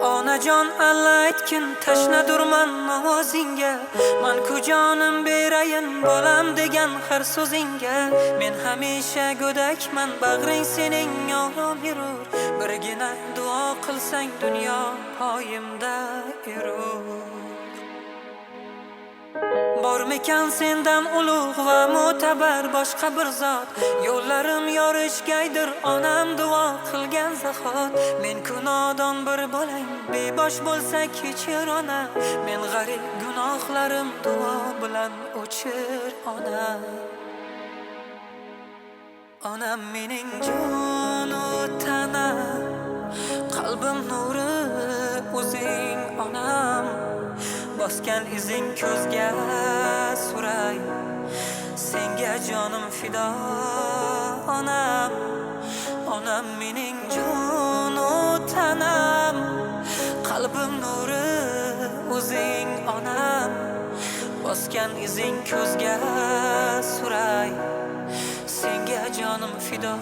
Onajon alla aytgin tashnadurman ovozingga, men ku jonim berayin bolam degan har so'zingga. Men hamisha go'dakman, bag'ring sening orom yurur, birgina duo qilsang dunyo poyimda yurur. Bormikan sendan ulug' va mo'tabar boshqa bir zot, yo'llarim yorishgaydir onam duo qilgan zahot. Men kunodon bir bolang, bebosh bo'lsa kechir ona, men g'arib gunohlarim duo bilan o'chir ona. Onam mening jonu tana, qalbim nuri o'zing onam. Bosgan izing ko'zga suray, senga jonim fido onam. Onam mening jonu tanam, qalbim nuri o'zing onam. Bosgan izing ko'zga suray, senga jonim fido